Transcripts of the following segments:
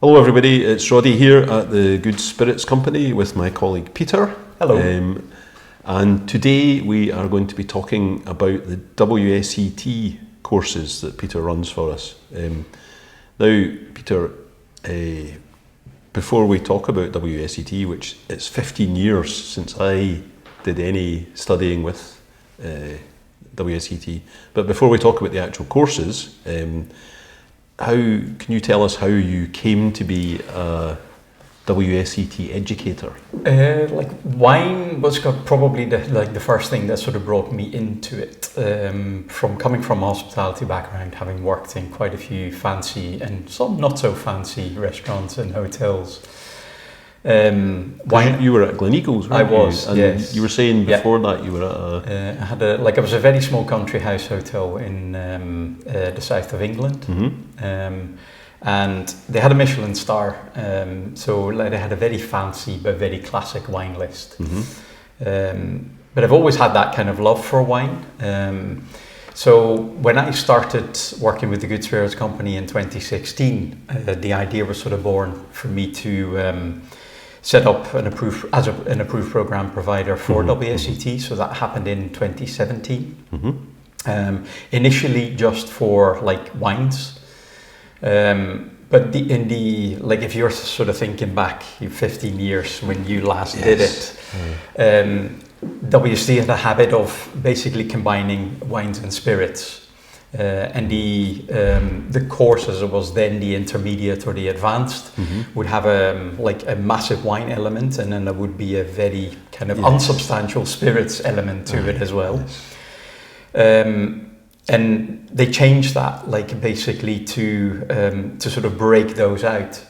Hello everybody, it's Roddy here at the Good Spirits Company with my colleague Pieter. Hello. And today we are going to be talking about the WSET courses that Pieter runs for us. Now, Pieter, before we talk about WSET, which it's 15 years since I did any studying with WSET, but before we talk about the actual courses, can you tell us how you came to be a WSET educator? Wine was probably the first thing that sort of brought me into it. From coming from a hospitality background, having worked in quite a few fancy and some not so fancy restaurants and hotels. Wine. You were at Gleneagles, weren't you? I was, and yes. You were saying before that you were at a... it was a very small country house hotel in the south of England. Mm-hmm. And they had a Michelin star, so they had a very fancy but very classic wine list. Mm-hmm. But I've always had that kind of love for wine. So when I started working with the Good Spirits Company in 2016, the idea was sort of born for me to set up an approved program provider for WSET. So that happened in 2017. Mm-hmm. Initially just for wines. But if you're sort of thinking back 15 years when you last did it, WSET had a habit of basically combining wines and spirits. And the course, as it was then the intermediate or the advanced, would have a massive wine element, and then there would be a very kind of unsubstantial spirits element to it as well. And they changed that, basically to sort of break those out.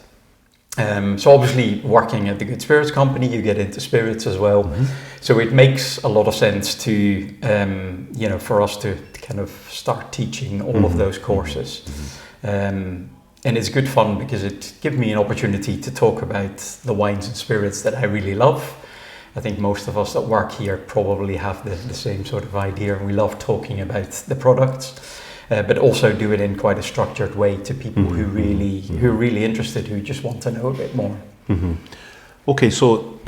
So obviously, working at the Good Spirits Company, you get into spirits as well. Mm-hmm. So it makes a lot of sense to, for us to kind of start teaching all of those courses. Mm-hmm. And it's good fun because it gives me an opportunity to talk about the wines and spirits that I really love. I think most of us that work here probably have the same sort of idea, and we love talking about the products, but also do it in quite a structured way to people who are really interested, who just want to know a bit more. Mm-hmm. Okay, so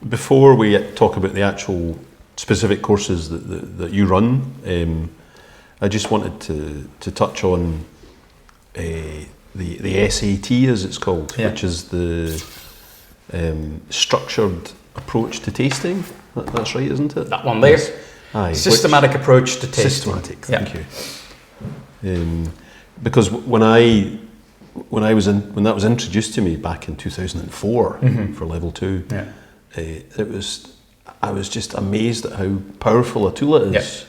before we talk about the actual specific courses that you run, I just wanted to touch on the SAT, as it's called, which is the structured approach to tasting. That's right, isn't it? That one there. Yes. Aye. Systematic approach to tasting. Systematic. Thank you. Because when that was introduced to me back in 2004 for level 2, I was just amazed at how powerful a tool it is.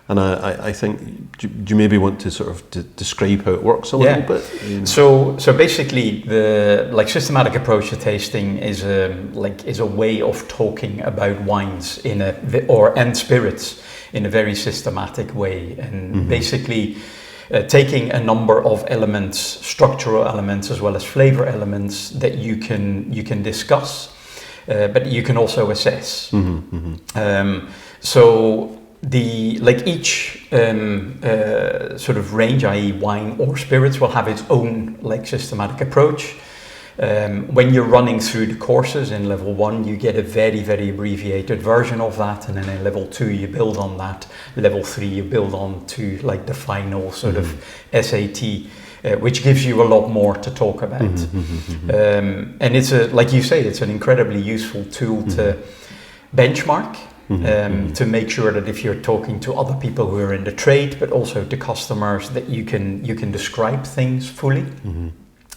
And I think, do you maybe want to sort of describe how it works a little bit? So basically, the systematic approach to tasting is a way of talking about wines and spirits in a very systematic way, and basically taking a number of elements, structural elements as well as flavor elements that you can discuss, but you can also assess. So each sort of range, i.e. wine or spirits, will have its own systematic approach. When you're running through the courses in level 1, you get a very, very abbreviated version of that, and then in level 2 you build on that. Level 3 you build on to the final sort of SAT, which gives you a lot more to talk about. And it's like you say, it's an incredibly useful tool to benchmark. To make sure that if you're talking to other people who are in the trade, but also to customers, that you can describe things fully.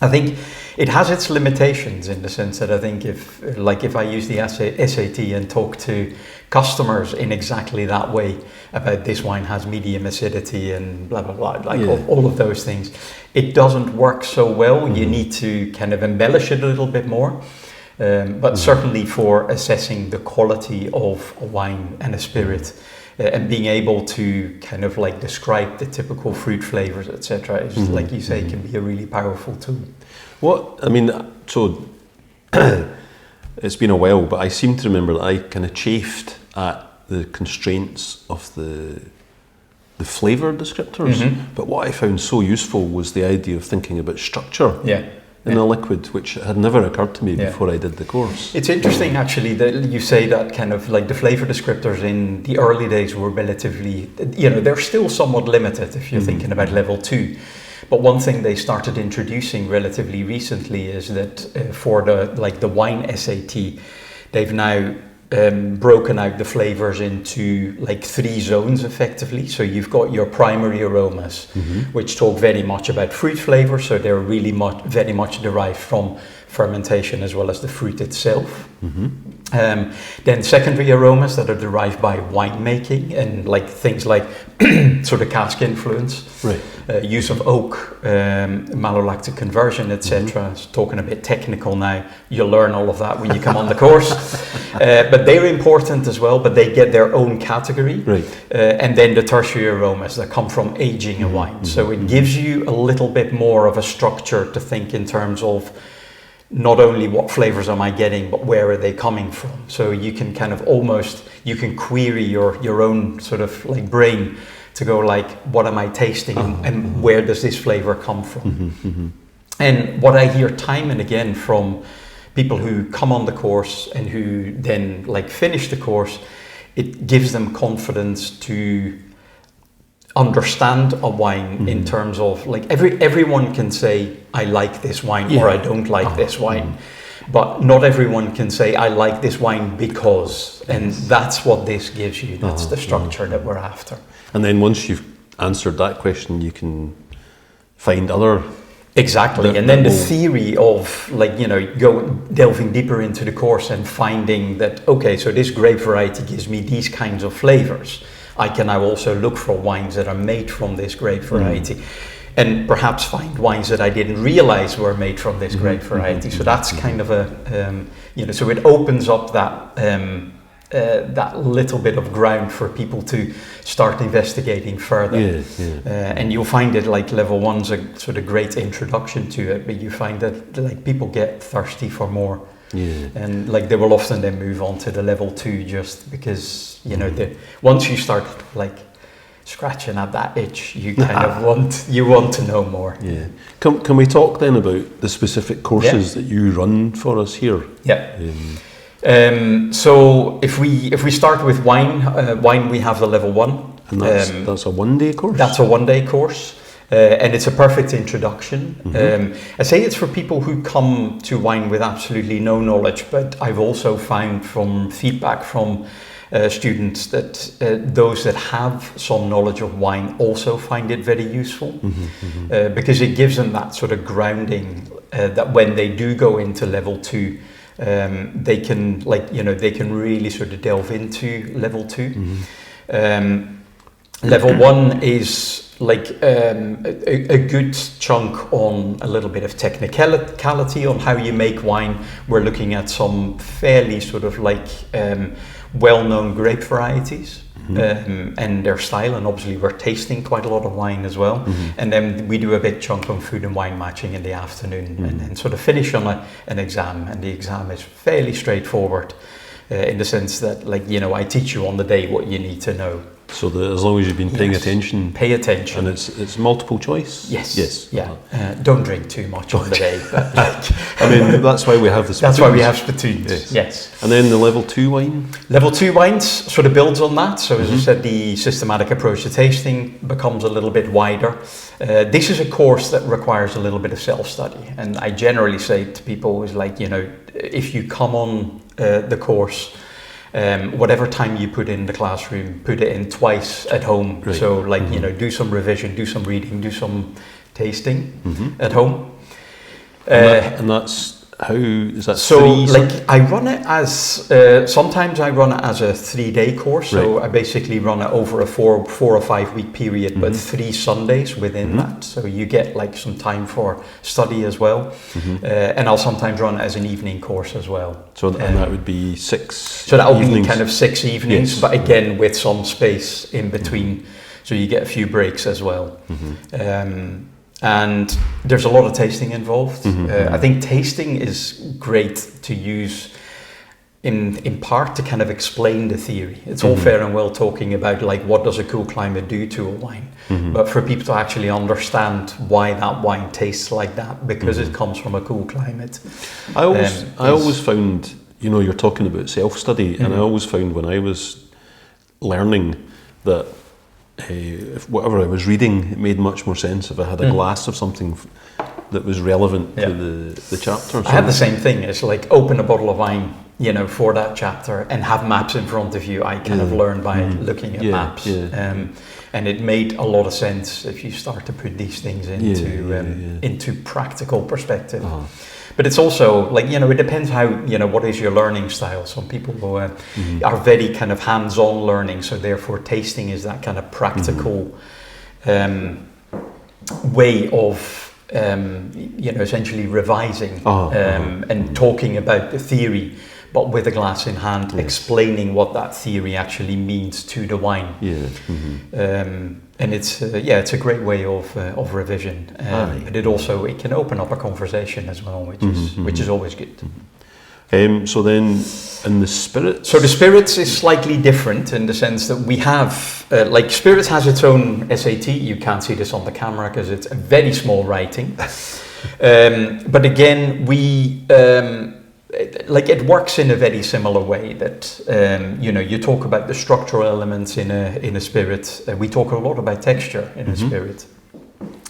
I think it has its limitations in the sense that I think if I use the SAT and talk to customers in exactly that way about this wine has medium acidity and blah blah blah, all of those things, it doesn't work so well. You need to kind of embellish it a little bit more. But certainly for assessing the quality of a wine and a spirit, and being able to kind of describe the typical fruit flavors, etc., is like you say, can be a really powerful tool. So it's been a while, but I seem to remember that I kind of chafed at the constraints of the the flavour descriptors. But what I found so useful was the idea of thinking about structure in a liquid, which had never occurred to me before I did the course. It's interesting actually that you say that kind of like the flavour descriptors in the early days were relatively, they're still somewhat limited if you're thinking about level 2. But one thing they started introducing relatively recently is that for the wine SAT, they've now broken out the flavors into like 3 zones effectively. So you've got your primary aromas, which talk very much about fruit flavor. So they're really very much derived from fermentation as well as the fruit itself. Then secondary aromas that are derived by winemaking and like things like sort of cask influence, use of oak, malolactic conversion, etc. Talking a bit technical now, you'll learn all of that when you come on the course. But they're important as well, but they get their own category. And then the tertiary aromas that come from aging a wine. So it gives you a little bit more of a structure to think in terms of not only what flavors am I getting, but where are they coming from? So you can kind of you can query your own sort of like brain to go like, what am I tasting and where does this flavor come from? And what I hear time and again from people who come on the course and who then like finish the course, it gives them confidence to understand a wine in terms of like everyone can say I like this wine or I don't like this wine, but not everyone can say I like this wine because, and that's what this gives you. That's the structure that we're after. And then once you've answered that question, you can find other and then the theory of like delving deeper into the course and finding that so this grape variety gives me these kinds of flavors. I can now also look for wines that are made from this grape variety and perhaps find wines that I didn't realize were made from this grape variety. So that's kind of so it opens up that little bit of ground for people to start investigating further. And you'll find it like level 1's a sort of great introduction to it, but you find that like people get thirsty for more. And like they will often then move on to the level 2 just because once you start like scratching at that itch, you kind of want to know more. Can we talk then about the specific courses that you run for us here? So if we start with wine we have the level 1, and that's a 1-day course. That's a 1-day course. And it's a perfect introduction. I say it's for people who come to wine with absolutely no knowledge, but I've also found from feedback from students that those that have some knowledge of wine also find it very useful because it gives them that sort of grounding that when they do go into level 2, they can they can really sort of delve into level 2. Level 1 is like a good chunk on a little bit of technicality on how you make wine. We're looking at some fairly sort of like well-known grape varieties and their style, and obviously we're tasting quite a lot of wine as well. And then we do a big chunk on food and wine matching in the afternoon, and then sort of finish on an exam, and the exam is fairly straightforward in the sense that I teach you on the day what you need to know. So as long as you've been paying attention. Pay attention. And it's multiple choice? Yes. Yeah. Don't drink too much on the day. But that's why we have the spittoons. That's why we have spittoons. Yes. And then the level 2 wine? Level 2 wines sort of builds on that. So as I said, the systematic approach to tasting becomes a little bit wider. This is a course that requires a little bit of self-study. And I generally say to people is if you come on the course, whatever time you put in the classroom, put it in twice at home. So do some revision, do some reading, do some tasting at home. And that's how is that? So I run it as sometimes I run it as a 3-day course. So I basically run it over a 4 or 5 week period, but 3 Sundays within that. So you get some time for study as well. And I'll sometimes run it as an evening course as well. So and that would be 6. So that'll be kind of 6 evenings, but again with some space in between, so you get a few breaks as well. And there's a lot of tasting involved. I think tasting is great to use in part to kind of explain the theory. It's all fair and well talking about like what does a cool climate do to a wine, but for people to actually understand why that wine tastes like that because it comes from a cool climate. I always found, you know, you're talking about self-study, and I always found when I was learning that if whatever I was reading, it made much more sense if I had a glass of something that was relevant to the chapter. I had the same thing. It's like open a bottle of wine, you know, for that chapter and have maps in front of you. I kind of learned by looking at maps. And it made a lot of sense if you start to put these things into practical perspective. But it's also like, you know, it depends how, you know, what is your learning style. Some people are very kind of hands-on learning, so therefore tasting is that kind of practical way of, you know, essentially revising and talking about the theory, but with a glass in hand, explaining what that theory actually means to the wine. And it's it's a great way of revision, but it can open up a conversation as well, which is always good. So then, in the spirits? So the spirits is slightly different in the sense that we have, like spirits has its own SAT. You can't see this on the camera because it's a very small writing. But again, we, like it works in a very similar way that, you know, you talk about the structural elements in a spirit. We talk a lot about texture in a spirit.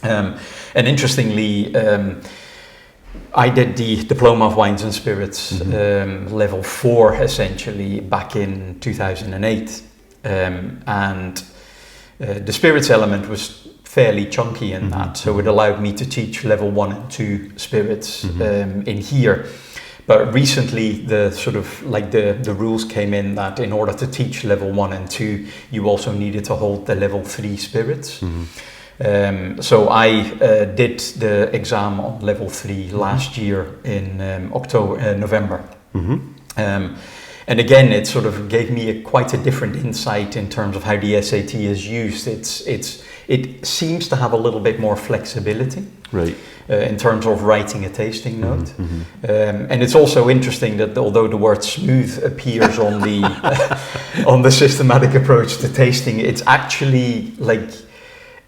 And interestingly, I did the Diploma of Wines and Spirits, level 4 essentially back in 2008. And the spirits element was fairly chunky in that. So it allowed me to teach level 1 and 2 spirits in here. But recently the sort of like the rules came in that in order to teach level 1 and 2, you also needed to hold the level 3 spirits. So I did the exam on level 3 last year in November. And again, it sort of gave me quite a different insight in terms of how the SAT is used. It seems to have a little bit more flexibility, right, in terms of writing a tasting note. And it's also interesting that although the word smooth appears on the on the systematic approach to tasting, it's actually like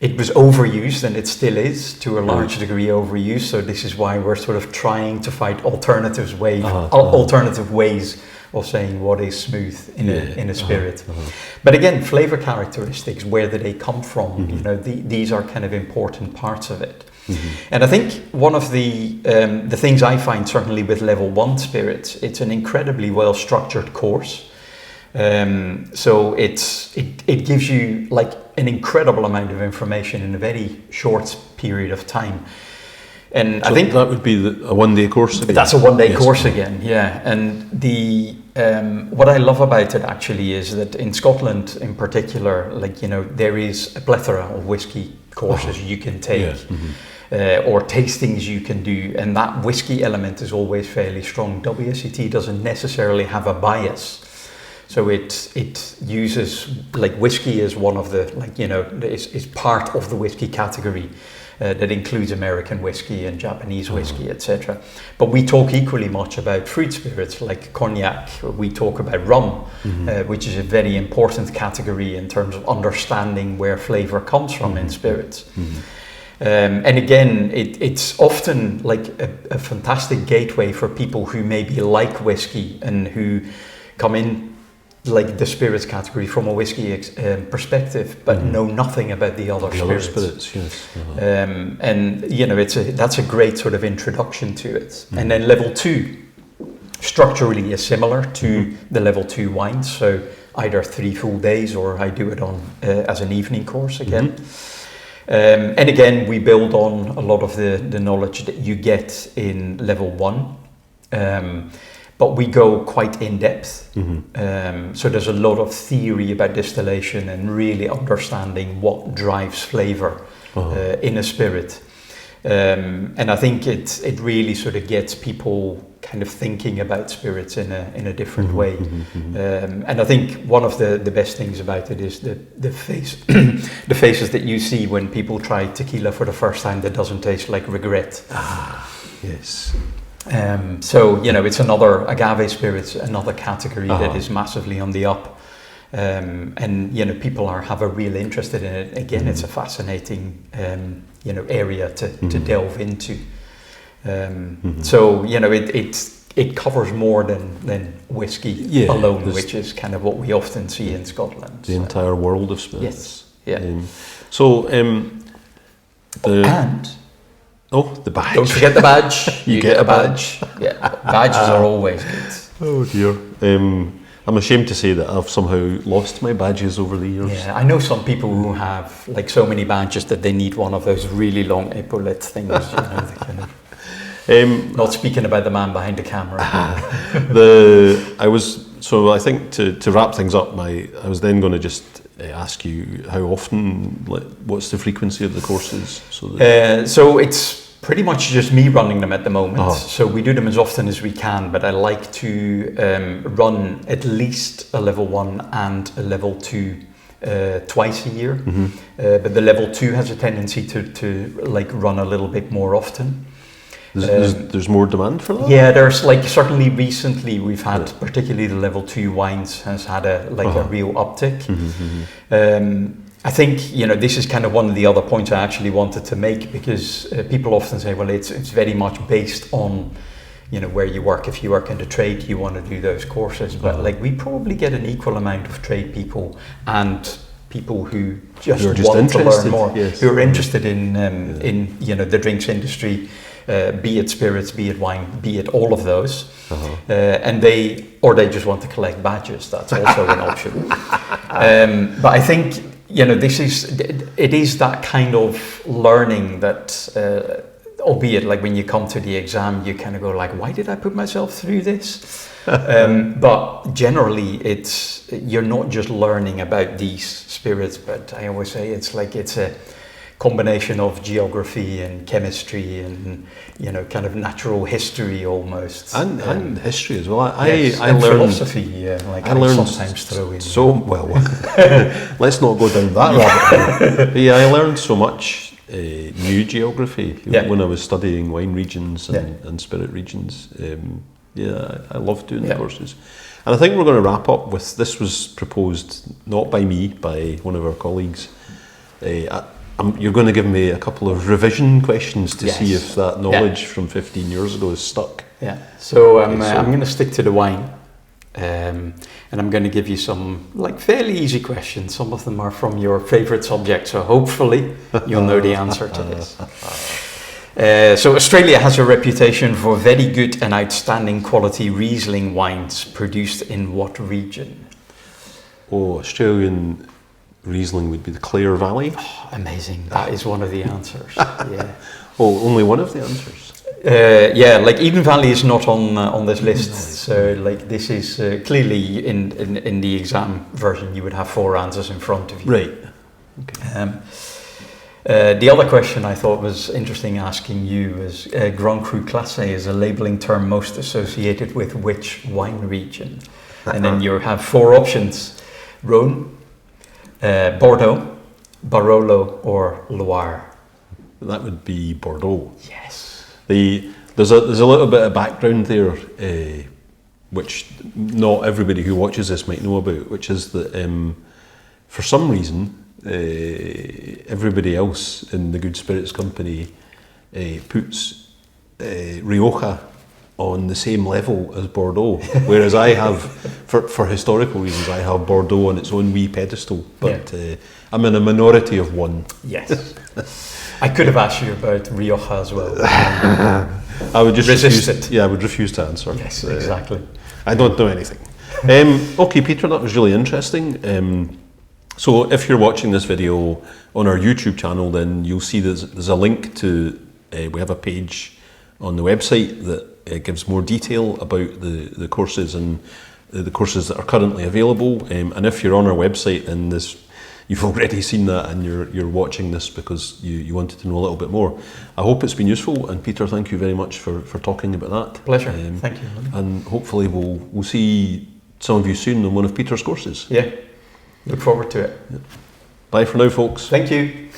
it was overused, and it still is to a large degree overused. So this is why we're sort of trying to find alternative ways of saying what is smooth in a spirit. But again, flavor characteristics, where do they come from? You know, these are kind of important parts of it. And I think one of the things I find certainly with level 1 spirits, it's an incredibly well structured course. So it gives you like an incredible amount of information in a very short period of time. And so I think that would be a one-day course again? That's a one-day course again, yeah. And the what I love about it actually is that in Scotland in particular, like, you know, there is a plethora of whiskey courses you can take. Or tastings you can do, and that whiskey element is always fairly strong. WSET doesn't necessarily have a bias, so it uses like whiskey as one of the, like, you know, is part of the whiskey category that includes American whiskey and Japanese whiskey, etc. But we talk equally much about fruit spirits like cognac. We talk about rum, which is a very important category in terms of understanding where flavor comes from in spirits. And again, it's often like a fantastic gateway for people who maybe like whiskey and who come in like the spirits category from a whiskey perspective, but know nothing about the other spirits. Yes. And you know, that's a great sort of introduction to it. And then level 2 structurally is similar to the level 2 wines, so either 3 full days, or I do it on as an evening course again. And again, we build on a lot of the knowledge that you get in level 1, but we go quite in depth. So there's a lot of theory about distillation and really understanding what drives flavor in a spirit. And I think it really sort of gets people kind of thinking about spirits in a different way. And I think one of the best things about it is the faces that you see when people try tequila for the first time that doesn't taste like regret. Yes. So, you know, it's another agave spirits, another category that is massively on the up. And, you know, people have a real interest in it. Again, it's a fascinating, you know, area to delve into. So, you know, it covers more than whiskey alone, which is kind of what we often see in Scotland. The entire world of spirits. Yes, yeah. The badge. Don't forget the badge. You get a badge. Yeah, badges are always good. Oh dear. I'm ashamed to say that I've somehow lost my badges over the years. Yeah, I know some people who have like so many badges that they need one of those really long epaulette things. You know, they kind of, not speaking about the man behind the camera. I think to wrap things up, I was then going to just ask you how often, what's the frequency of the courses? So it's pretty much just me running them at the moment. So we do them as often as we can, but I like to run at least a level 1 and a level 2 twice a year. But the level 2 has a tendency to like run a little bit more often. There's more demand for that? Yeah, there's like certainly recently we've had, particularly the level 2 wines has had a real uptick. I think, you know, this is kind of one of the other points I actually wanted to make, because people often say, well, it's very much based on, you know, where you work. If you work in the trade, you want to do those courses, but like we probably get an equal amount of trade people and people who just want to learn more, who are interested in you know, the drinks industry. Be it spirits, be it wine, be it all of those, and they just want to collect badges. That's also an option. But I think, you know, it is that kind of learning that, albeit like when you come to the exam, you kind of go like, why did I put myself through this? But generally, you're not just learning about these spirits, but I always say it's a combination of geography and chemistry and, you know, kind of natural history almost, and history as well. I learned philosophy. I learned sometimes throw in. So well, let's not go down that rabbit hole. But yeah, I learned so much new geography when I was studying wine regions and spirit regions. I love doing the courses. And I think we're going to wrap up with, this was proposed not by me, by one of our colleagues. You're going to give me a couple of revision questions to see if that knowledge from 15 years ago is stuck. Yeah, so I'm going to stick to the wine, and I'm going to give you some fairly easy questions. Some of them are from your favourite subject, so hopefully you'll know the answer to this. So Australia has a reputation for very good and outstanding quality Riesling wines produced in what region? Australian Riesling would be the Clare Valley. Amazing. That is one of the answers. Yeah. Only one of the answers. Eden Valley is not on this list. So this is clearly in the exam version you would have 4 answers in front of you. Right. Okay. The other question I thought was interesting asking you is Grand Cru Classé is a labelling term most associated with which wine region? And then you have 4 options: Rhône, Bordeaux, Barolo, or Loire. That would be Bordeaux. Yes. There's a little bit of background there, which not everybody who watches this might know about, which is that for some reason everybody else in the Good Spirits Company puts Rioja on the same level as Bordeaux, whereas I have, for historical reasons, I have Bordeaux on its own wee pedestal, but I'm in a minority of one. Yes. I could have asked you about Rioja as well. I would just resist it. Yeah, I would refuse to answer. Yes, exactly. I don't know anything. Okay, Peter, that was really interesting. So if you're watching this video on our YouTube channel, then you'll see there's a link to, we have a page on the website that gives more detail about the courses and the courses that are currently available. And if you're on our website, then you've already seen that and you're watching this because you wanted to know a little bit more. I hope it's been useful, and Peter, thank you very much for talking about that. Pleasure. Thank you. And hopefully we'll see some of you soon on one of Peter's courses. Yeah, look forward to it. Bye for now, folks. Thank you.